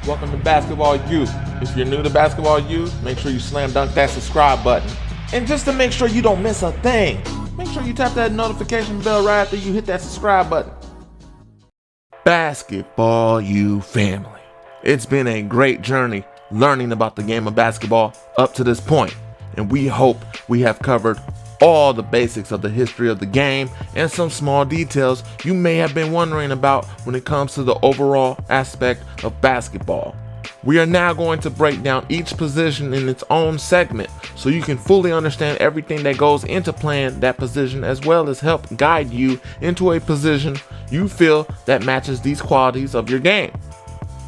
Welcome to Basketball U. If you're new to Basketball U, make sure you slam dunk that subscribe button. And just to make sure you don't miss a thing, make sure you tap that notification bell right after you hit that subscribe button. Basketball U family. It's been a great journey learning about the game of basketball up to this point, and we hope we have covered all the basics of the history of the game and some small details you may have been wondering about when it comes to the overall aspect of basketball. We are now going to break down each position in its own segment so you can fully understand everything that goes into playing that position, as well as help guide you into a position you feel that matches these qualities of your game.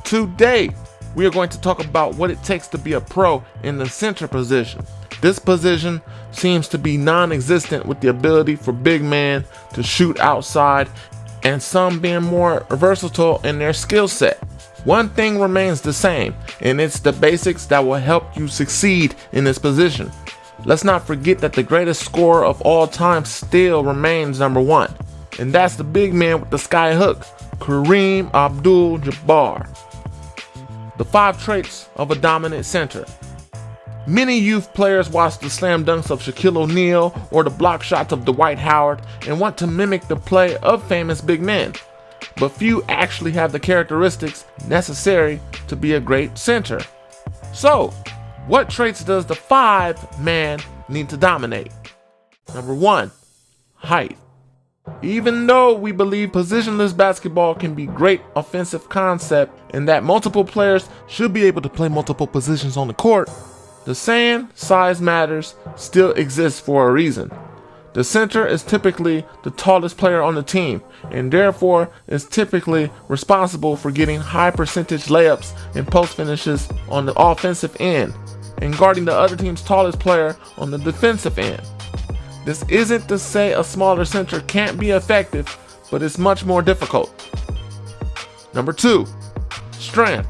Today, we are going to talk about what it takes to be a pro in the center position. This position seems to be non-existent, with the ability for big men to shoot outside and some being more versatile in their skill set. One thing remains the same, and it's the basics that will help you succeed in this position. Let's not forget that the greatest scorer of all time still remains number one, and that's the big man with the sky hook, Kareem Abdul-Jabbar. The 5 traits of a dominant center. Many youth players watch the slam dunks of Shaquille O'Neal or the block shots of Dwight Howard and want to mimic the play of famous big men, but few actually have the characteristics necessary to be a great center. So, what traits does the 5-man need to dominate? Number 1, height. Even though we believe positionless basketball can be a great offensive concept and that multiple players should be able to play multiple positions on the court, the saying size matters still exists for a reason. The center is typically the tallest player on the team and therefore is typically responsible for getting high percentage layups and post finishes on the offensive end and guarding the other team's tallest player on the defensive end. This isn't to say a smaller center can't be effective, but it's much more difficult. Number 2, strength.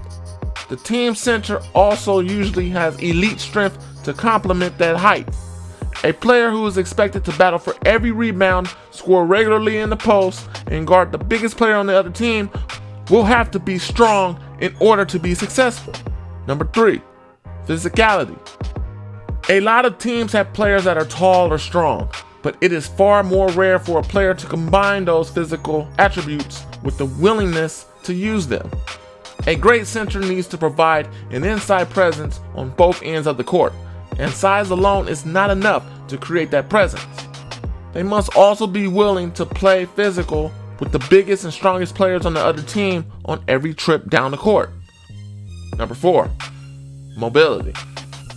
The team center also usually has elite strength to complement that height. A player who is expected to battle for every rebound, score regularly in the post, and guard the biggest player on the other team will have to be strong in order to be successful. Number 3, physicality. A lot of teams have players that are tall or strong, but it is far more rare for a player to combine those physical attributes with the willingness to use them. A great center needs to provide an inside presence on both ends of the court, and size alone is not enough to create that presence. They must also be willing to play physical with the biggest and strongest players on the other team on every trip down the court. Number 4, mobility.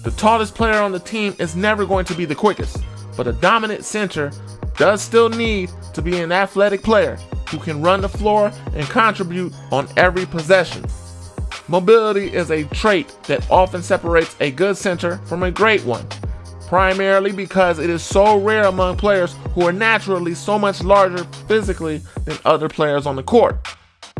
The tallest player on the team is never going to be the quickest, but a dominant center does still need to be an athletic player who can run the floor and contribute on every possession. Mobility is a trait that often separates a good center from a great one, primarily because it is so rare among players who are naturally so much larger physically than other players on the court.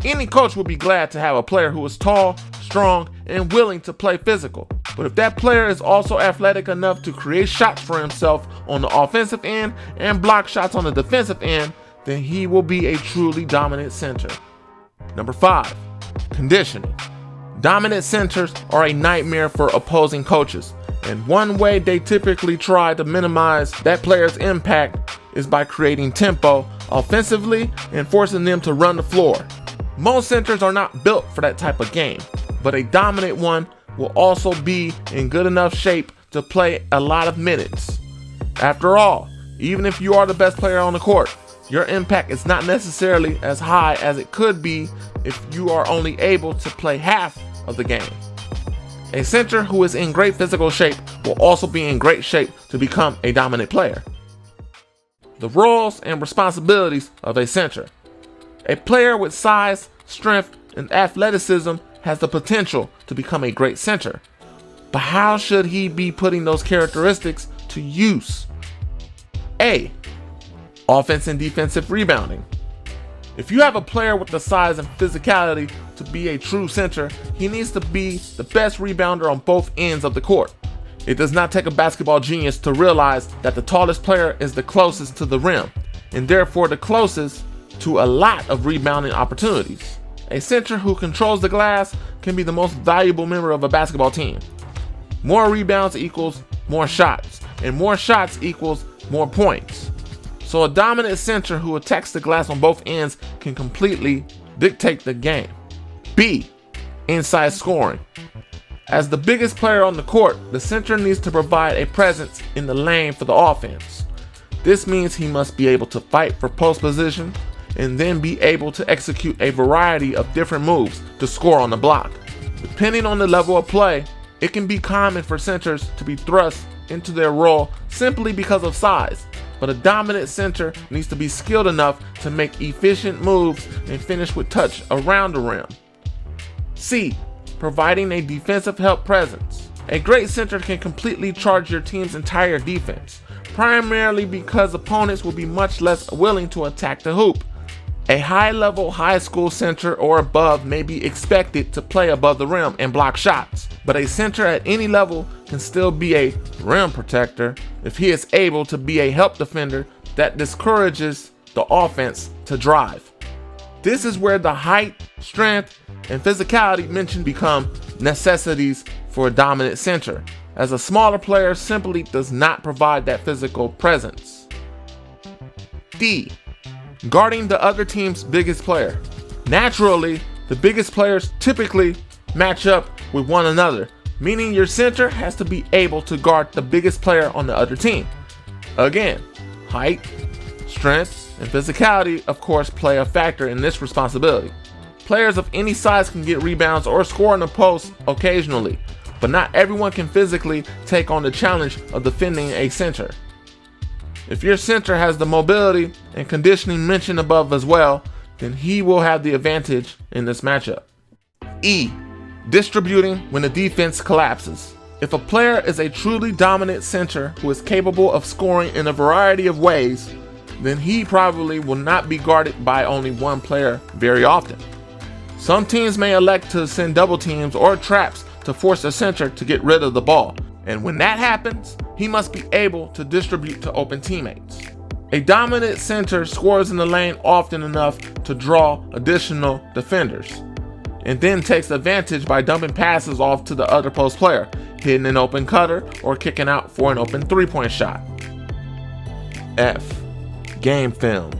Any coach would be glad to have a player who is tall, strong, and willing to play physical. But if that player is also athletic enough to create shots for himself on the offensive end and block shots on the defensive end, then he will be a truly dominant center. Number 5, conditioning. Dominant centers are a nightmare for opposing coaches, and one way they typically try to minimize that player's impact is by creating tempo offensively and forcing them to run the floor. Most centers are not built for that type of game, but a dominant one will also be in good enough shape to play a lot of minutes. After all, even if you are the best player on the court, your impact is not necessarily as high as it could be if you are only able to play half of the game. A center who is in great physical shape will also be in great shape to become a dominant player. The roles and responsibilities of a center. A player with size, strength, and athleticism has the potential to become a great center. But how should he be putting those characteristics to use? A, offense and defensive rebounding. If you have a player with the size and physicality to be a true center, he needs to be the best rebounder on both ends of the court. It does not take a basketball genius to realize that the tallest player is the closest to the rim, and therefore the closest to a lot of rebounding opportunities. A center who controls the glass can be the most valuable member of a basketball team. More rebounds equals more shots, and more shots equals more points. So a dominant center who attacks the glass on both ends can completely dictate the game. B. Inside scoring. As the biggest player on the court, the center needs to provide a presence in the lane for the offense. This means he must be able to fight for post position and then be able to execute a variety of different moves to score on the block. Depending on the level of play, it can be common for centers to be thrust into their role simply because of size, but a dominant center needs to be skilled enough to make efficient moves and finish with touch around the rim. C. Providing a defensive help presence. A great center can completely charge your team's entire defense, primarily because opponents will be much less willing to attack the hoop. A high-level high school center or above may be expected to play above the rim and block shots, but a center at any level can still be a rim protector if he is able to be a help defender that discourages the offense to drive. This is where the height, strength, and physicality mentioned become necessities for a dominant center, as a smaller player simply does not provide that physical presence. D. Guarding the other team's biggest player. Naturally, the biggest players typically match up with one another, meaning your center has to be able to guard the biggest player on the other team. Again, height, strength, and physicality of course play a factor in this responsibility. Players of any size can get rebounds or score in the post occasionally, but not everyone can physically take on the challenge of defending a center. If your center has the mobility and conditioning mentioned above as well, then he will have the advantage in this matchup. E. Distributing when the defense collapses. If a player is a truly dominant center who is capable of scoring in a variety of ways, then he probably will not be guarded by only one player very often. Some teams may elect to send double teams or traps to force a center to get rid of the ball, and when that happens, he must be able to distribute to open teammates. A dominant center scores in the lane often enough to draw additional defenders, and then takes advantage by dumping passes off to the other post player, hitting an open cutter, or kicking out for an open three-point shot. F. Game film.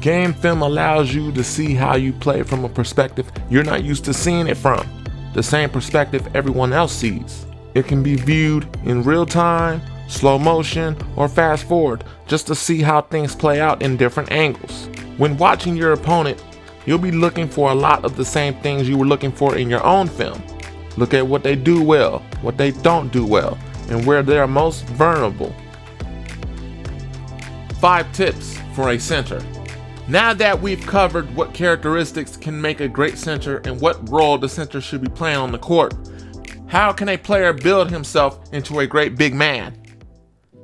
Game film allows you to see how you play from a perspective you're not used to seeing it from, the same perspective everyone else sees. It can be viewed in real time, slow motion, or fast forward just to see how things play out in different angles. When watching your opponent, you'll be looking for a lot of the same things you were looking for in your own film. Look at what they do well, what they don't do well, and where they are most vulnerable. 5 tips for a center. Now that we've covered what characteristics can make a great center and what role the center should be playing on the court, how can a player build himself into a great big man?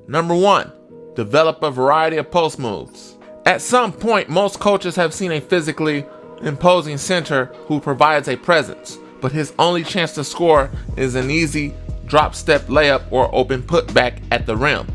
Number 1, develop a variety of post moves. At some point, most coaches have seen a physically imposing center who provides a presence, but his only chance to score is an easy drop step layup or open putback at the rim.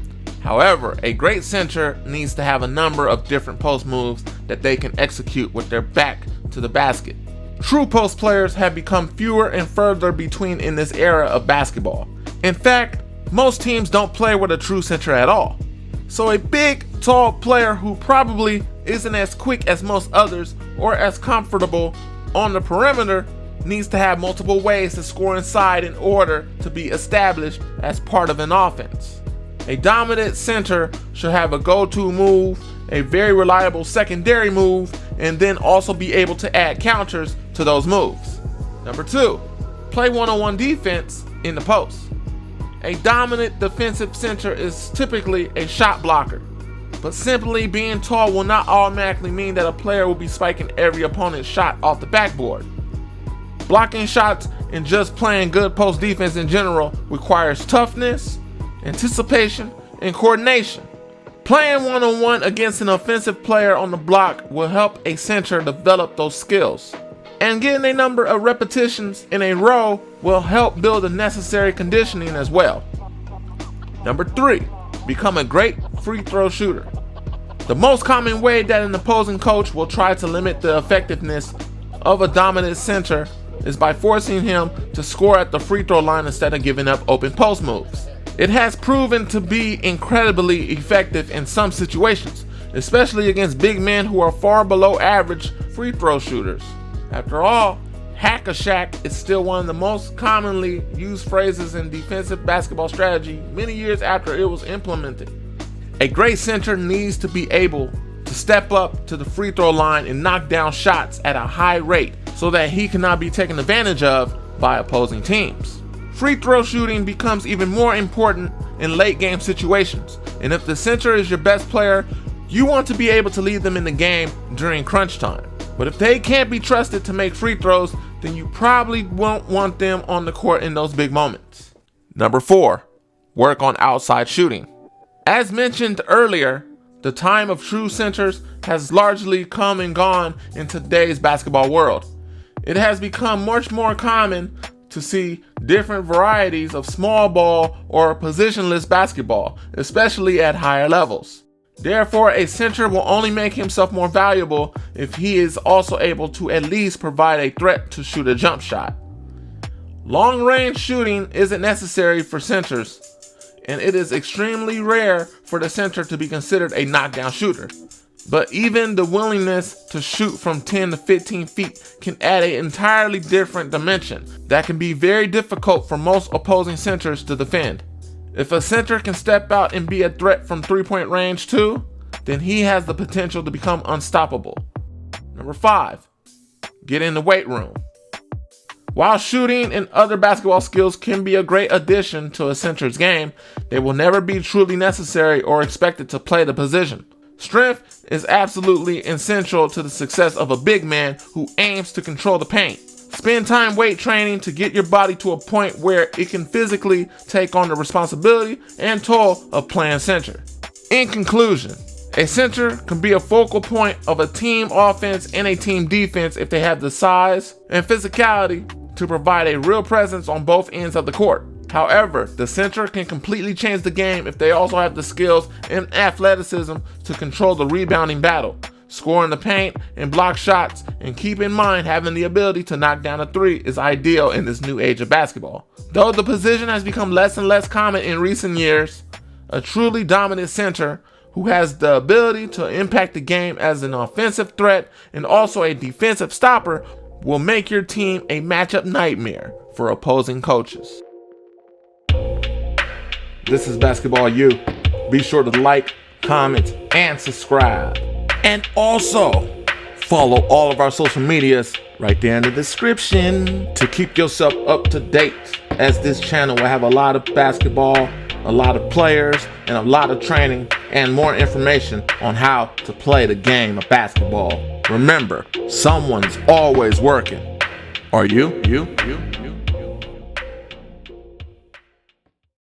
However, a great center needs to have a number of different post moves that they can execute with their back to the basket. True post players have become fewer and further between in this era of basketball. In fact, most teams don't play with a true center at all. So a big, tall player who probably isn't as quick as most others or as comfortable on the perimeter needs to have multiple ways to score inside in order to be established as part of an offense. A dominant center should have a go-to move, a very reliable secondary move, and then also be able to add counters to those moves. Number 2, play one-on-one defense in the post. A dominant defensive center is typically a shot blocker, but simply being tall will not automatically mean that a player will be spiking every opponent's shot off the backboard. Blocking shots and just playing good post defense in general requires toughness, anticipation, and coordination. Playing one-on-one against an offensive player on the block will help a center develop those skills. And getting a number of repetitions in a row will help build the necessary conditioning as well. Number 3, become a great free throw shooter. The most common way that an opposing coach will try to limit the effectiveness of a dominant center is by forcing him to score at the free throw line instead of giving up open post moves. It has proven to be incredibly effective in some situations, especially against big men who are far below average free throw shooters. After all, hack-a-shack is still one of the most commonly used phrases in defensive basketball strategy many years after it was implemented. A great center needs to be able to step up to the free throw line and knock down shots at a high rate so that he cannot be taken advantage of by opposing teams. Free throw shooting becomes even more important in late game situations, and if the center is your best player, you want to be able to lead them in the game during crunch time. But if they can't be trusted to make free throws, then you probably won't want them on the court in those big moments. Number 4, work on outside shooting. As mentioned earlier, the time of true centers has largely come and gone in today's basketball world. It has become much more common to see different varieties of small ball or positionless basketball, especially at higher levels. Therefore, a center will only make himself more valuable if he is also able to at least provide a threat to shoot a jump shot. Long-range shooting isn't necessary for centers, and it is extremely rare for the center to be considered a knockdown shooter. But even the willingness to shoot from 10 to 15 feet can add an entirely different dimension that can be very difficult for most opposing centers to defend. If a center can step out and be a threat from three-point range too, then he has the potential to become unstoppable. Number 5, get in the weight room. While shooting and other basketball skills can be a great addition to a center's game, they will never be truly necessary or expected to play the position. Strength is absolutely essential to the success of a big man who aims to control the paint. Spend time weight training to get your body to a point where it can physically take on the responsibility and toll of playing center. In conclusion, a center can be a focal point of a team offense and a team defense if they have the size and physicality to provide a real presence on both ends of the court. However, the center can completely change the game if they also have the skills and athleticism to control the rebounding battle, score in the paint, and block shots, and keep in mind having the ability to knock down a three is ideal in this new age of basketball. Though the position has become less and less common in recent years, a truly dominant center who has the ability to impact the game as an offensive threat and also a defensive stopper will make your team a matchup nightmare for opposing coaches. This is Basketball U. Be sure to like, comment, and subscribe. And also, follow all of our social medias right there in the description to keep yourself up to date, as this channel will have a lot of basketball, a lot of players, and a lot of training and more information on how to play the game of basketball. Remember, someone's always working. Are you?